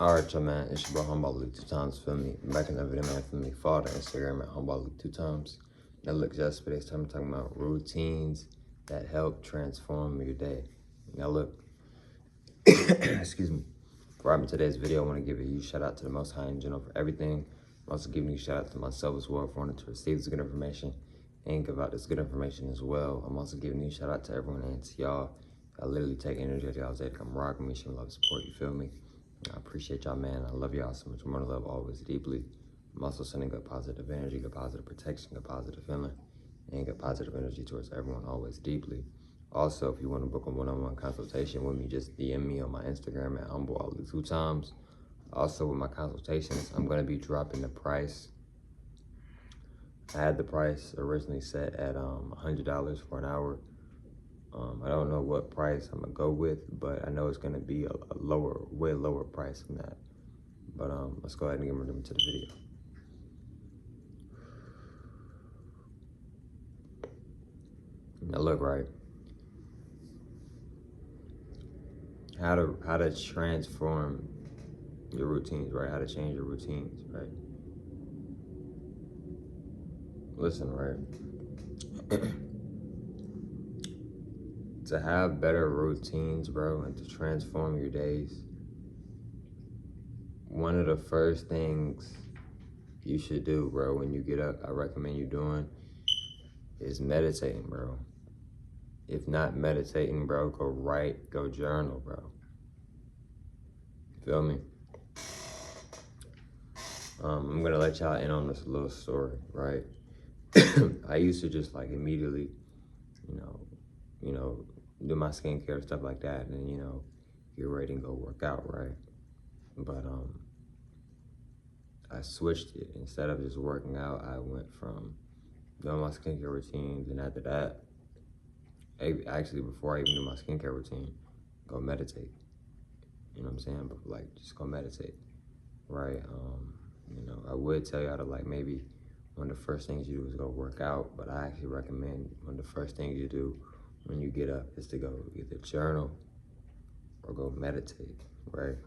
Alright, y'all, man, it's your bro Humble Luke 2 times, feel me? Back in the video, man, feel me? Follow the Instagram at Humble Luke 2 times. Now, look, yesterday's time, I'm talking about routines that help transform your day. Now, look, excuse me. Before I begin today's video, I want to give a huge shout out to the Most High in general for everything. I'm also giving you a shout out to myself as well for wanting to receive this good information and give out this good information as well. I'm also giving you a shout out to everyone and to y'all. I literally take energy out of y'all's day to come rock with me, show me love, support, you feel me? I appreciate y'all, man. I love y'all so much. More love always deeply. I'm also sending good positive energy, good positive protection, good positive feeling, and good positive energy towards everyone always deeply. Also, if you want to book a one-on-one consultation with me, just DM me on my Instagram at HumbleAllu2times. Also, with my consultations, I'm going to be dropping the price. I had the price originally set at $100 for an hour. I don't know what price I'm gonna go with, but I know it's gonna be a lower, way lower price than that. But let's go ahead and get into the video. Now look, right, how to transform your routines, right? How to change your routines, right? Listen, right. To have better routines, bro, and to transform your days, one of the first things you should do, bro, when you get up, I recommend you doing, is meditating, bro. If not meditating, bro, go journal, bro. Feel me? I'm gonna let y'all in on this little story, right? I used to just like immediately, you know, do my skincare, stuff like that, and get ready and go work out, right? But I switched it. Instead of just working out, I went from doing my skincare routines, and after that, actually before I even do my skincare routine, go meditate. You know what I'm saying? But like, just go meditate, right? I would tell y'all to like maybe one of the first things you do is go work out, but I actually recommend one of the first things you do when you get up is to go either journal or go meditate, right?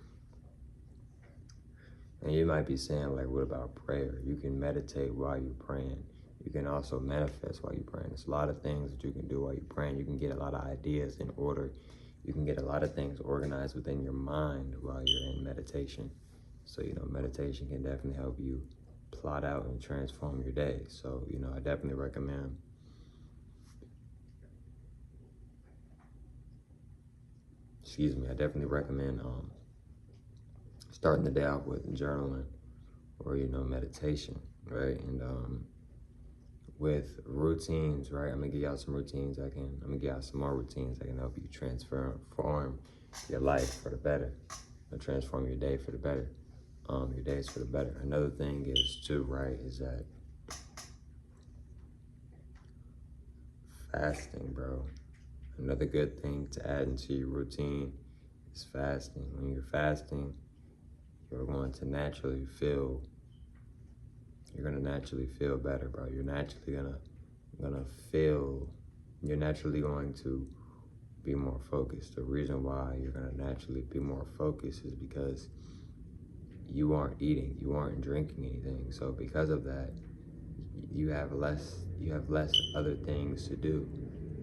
And you might be saying like, what about prayer? You can meditate while you're praying. You can also manifest while you're praying. There's a lot of things that you can do while you're praying. You can get a lot of ideas in order. You can get a lot of things organized within your mind while you're in meditation. So, meditation can definitely help you plot out and transform your day. So, I definitely recommend starting the day off with journaling or, meditation, right? And with routines, right? I'm gonna give y'all some routines I'm gonna give y'all some more routines that can help you transform your life for the better, or transform your day for the better, your days for the better. Another thing is too, right, is that fasting, bro. Another good thing to add into your routine is fasting. When you're fasting, you're going to naturally feel better, bro. You're naturally going to be more focused. The reason why you're gonna naturally be more focused is because you aren't eating, you aren't drinking anything. So because of that, you have less other things to do,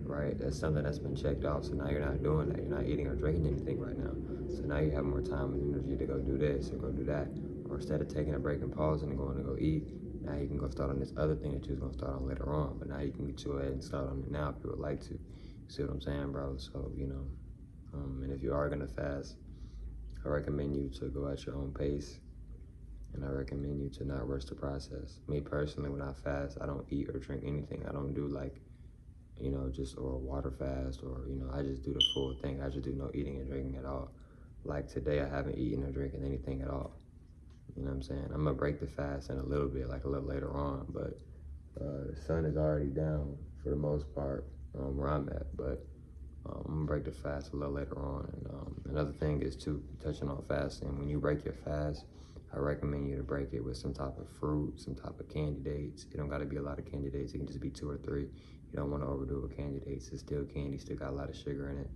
right? That's something that's been checked off. So now you're not doing that. You're not eating or drinking anything right now. So now you have more time and energy to go do this or go do that. Or instead of taking a break and pausing and going to go eat, now you can go start on this other thing that you was gonna start on later on. But now you can get your head and start on it now if you would like to. You see what I'm saying, bro? So, and if you are gonna fast, I recommend you to go at your own pace. And I recommend you to not rush the process. Me personally, when I fast, I don't eat or drink anything. I don't do like, or a water fast or, I just do the full thing. I just do no eating and drinking at all. Like today, I haven't eaten or drinking anything at all. You know what I'm saying? I'm gonna break the fast in a little bit, like a little later on, but the sun is already down for the most part where I'm at, but I'm gonna break the fast a little later on. And another thing is too, touching on fasting, when you break your fast, I recommend you to break it with some type of fruit, some type of candy dates. It don't gotta be a lot of candy dates. It can just be 2 or 3. You don't wanna overdo it with candy dates. It's still candy, still got a lot of sugar in it.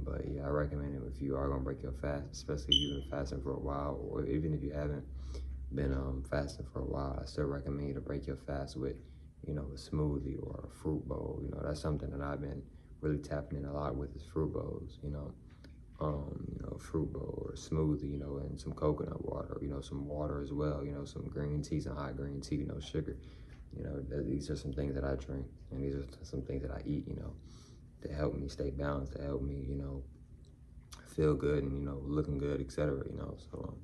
But yeah, I recommend it if you are gonna break your fast, especially if you've been fasting for a while, or even if you haven't been fasting for a while. I still recommend you to break your fast with, you know, a smoothie or a fruit bowl. You know, that's something that I've been really tapping in a lot with is fruit bowls. Fruit bowl or smoothie, you know, and some coconut water, you know, some water as well, you know, some green tea, some hot green tea, you know, sugar. You know, these are some things that I drink, and these are some things that I eat, you know, to help me stay balanced, to help me, you know, feel good and, you know, looking good, etc. You know, so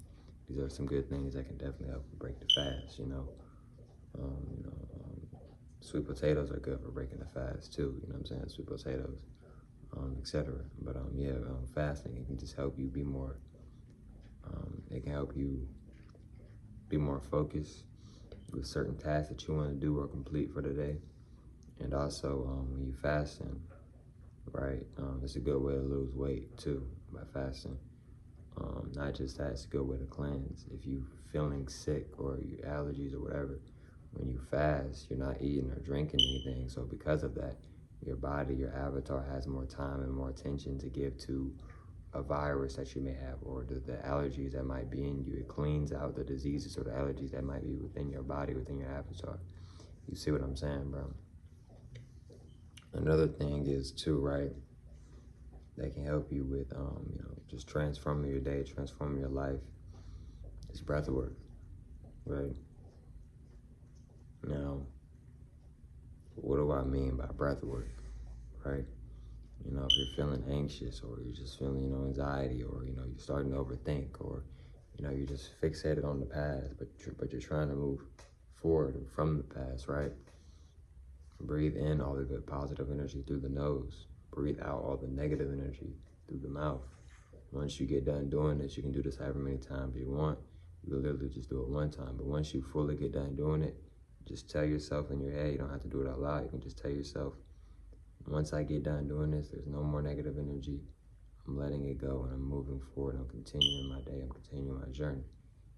these are some good things that can definitely help break the fast, you know. Um, you know, um, Sweet potatoes are good for breaking the fast too, you know what I'm saying? Sweet potatoes, etc. But fasting, it can just help you be more, it can help you be more focused with certain tasks that you want to do or complete for the day. And also, when you fasting, right, it's a good way to lose weight too by fasting. Not just that, it's a good way to cleanse. If you feeling sick or you allergies or whatever, when you fast, you're not eating or drinking anything. So because of that, your body, your avatar has more time and more attention to give to a virus that you may have or the allergies that might be in you. It cleans out the diseases or the allergies that might be within your body, within your avatar. You see what I'm saying, bro? Another thing is too, right, that can help you with, just transforming your day, transforming your life, is breath work, right? Now, what do I mean by breath work, right? You know, if you're feeling anxious or you're just feeling, you know, anxiety or, you know, you're starting to overthink or, you know, you're just fixated on the past, but you're trying to move forward from the past, right? Breathe in all the good positive energy through the nose. Breathe out all the negative energy through the mouth. Once you get done doing this, you can do this however many times you want. You can literally just do it one time. But once you fully get done doing it, just tell yourself in your head, you don't have to do it out loud. You can just tell yourself, once I get done doing this, there's no more negative energy. I'm letting it go and I'm moving forward. I'm continuing my day. I'm continuing my journey.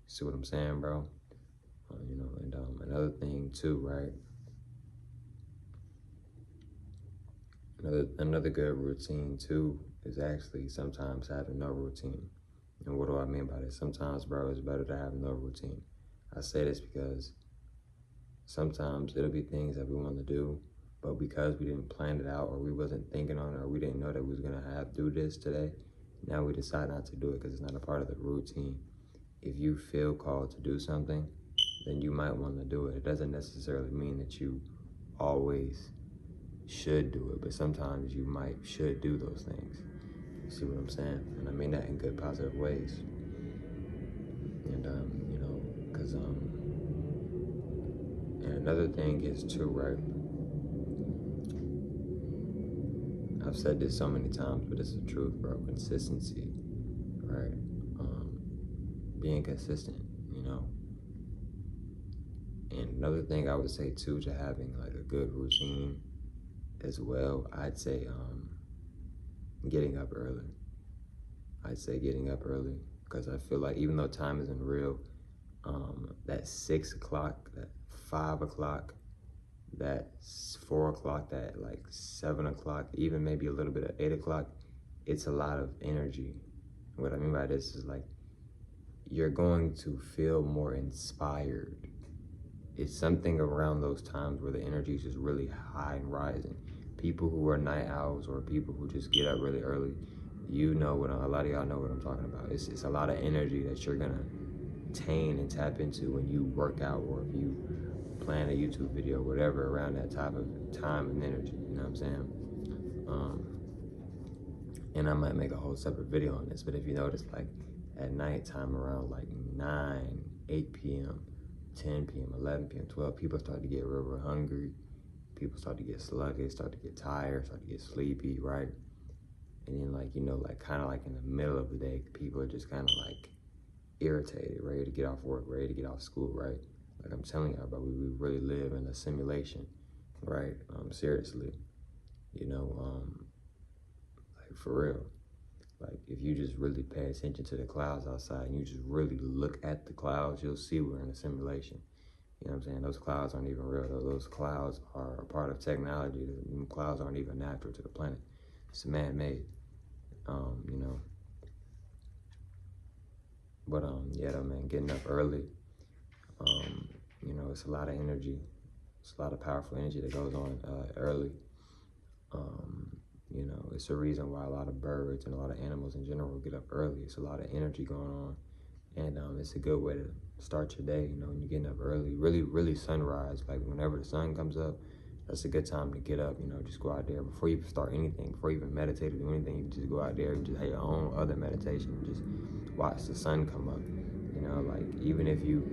See what I'm saying, bro? Another thing too, right? Another good routine too is actually sometimes having no routine. And what do I mean by this? Sometimes, bro, it's better to have no routine. I say this because sometimes it'll be things that we want to do, but because we didn't plan it out or we wasn't thinking on it or we didn't know that we was gonna have to do this today, now we decide not to do it because it's not a part of the routine. If you feel called to do something, then you might want to do it. It doesn't necessarily mean that you always should do it, but sometimes you should do those things. You see what I'm saying? And I mean that in good, positive ways. And and another thing is too, right? I've said this so many times, but it's the truth, bro. Consistency, right? Being consistent, you know. And another thing I would say too, to having like a good routine as well, I'd say getting up early. I'd say getting up early because I feel like even though time isn't real, that 6 o'clock, that 5 o'clock, that 4 o'clock, that like 7 o'clock, even maybe a little bit of 8 o'clock, it's a lot of energy. What I mean by this is like, you're going to feel more inspired. It's something around those times where the energy is just really high and rising. People who are night owls or people who just get up really early, you know what, a lot of y'all know what I'm talking about. It's a lot of energy that you're gonna attain and tap into when you work out or if you plan a YouTube video, whatever, around that type of time and energy, you know what I'm saying? And I might make a whole separate video on this, but if you notice, like at nighttime around like 9, 8 p.m., 10 p.m., 11 p.m., 12, people start to get real hungry. People start to get sluggish, start to get tired, start to get sleepy, right? And then like kind of like in the middle of the day, people are just kind of like irritated, ready to get off work, ready to get off school, right? Like I'm telling y'all, but we really live in a simulation, right? Seriously, like for real. Like if you just really pay attention to the clouds outside and you just really look at the clouds, you'll see we're in a simulation. You know what I'm saying? Those clouds aren't even real. Those clouds are a part of technology. The clouds aren't even natural to the planet. It's man-made. You know. But yeah, though, man, getting up early, you know, it's a lot of energy. It's a lot of powerful energy that goes on early. You know, it's a reason why a lot of birds and a lot of animals in general get up early. It's a lot of energy going on, and it's a good way to start your day. You know, when you're getting up early, really sunrise, like whenever the sun comes up, that's a good time to get up. You know, just go out there before you start anything, before you even meditate or do anything. You just go out there and just have your own other meditation. Just watch the sun come up. You know, like even if you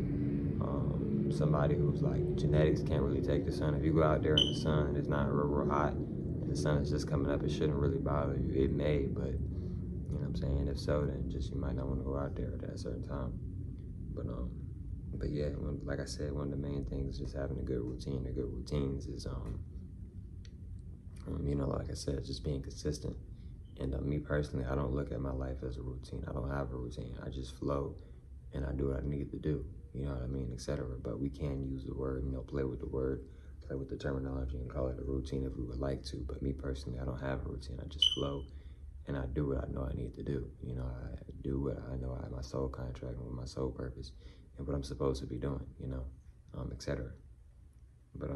somebody who's like genetics can't really take the sun. If you go out there in the sun, it's not real hot, and the sun is just coming up, it shouldn't really bother you. It may, but you know what I'm saying. If so, then just you might not want to go out there at that certain time. But yeah, like I said, one of the main things is just having a good routine. The good routines is you know, like I said, just being consistent. And me personally, I don't look at my life as a routine. I don't have a routine. I just flow, and I do what I need to do. You know what I mean, etc. But we can use the word, you know, play with the word, play with the terminology, and call it a routine if we would like to. But me personally, I don't have a routine. I just flow, and I do what I know I need to do. You know, I do what I know I have my soul contract and with my soul purpose, and what I'm supposed to be doing. You know, etc. But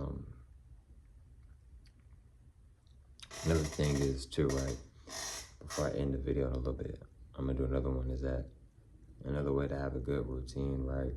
another thing is too, right? Before I end the video in a little bit, I'm gonna do another one. Is that another way to have a good routine, right?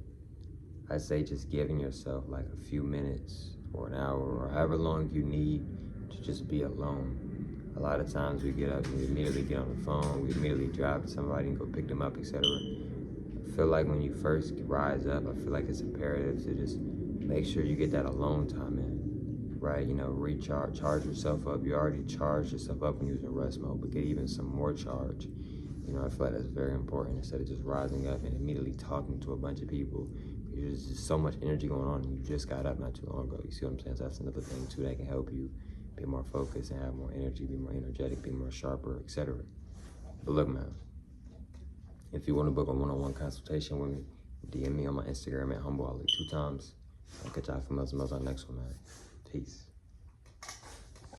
I say just giving yourself like a few minutes or an hour or however long you need to just be alone. A lot of times we get up and we immediately get on the phone, we immediately drive to somebody and go pick them up, etc. I feel like when you first rise up, I feel like it's imperative to just make sure you get that alone time in, right? You know, recharge, charge yourself up. You already charged yourself up when you was in rest mode, but get even some more charge. You know, I feel like that's very important instead of just rising up and immediately talking to a bunch of people. There's just so much energy going on, and you just got up not too long ago. You see what I'm saying? So that's another thing too that can help you be more focused and have more energy, be more energetic, be more sharper, etc. But look, man, if you want to book a one-on-one consultation with me, DM me on my Instagram at HumbleAli 2 times. I'll catch y'all for on the next one, man. Peace.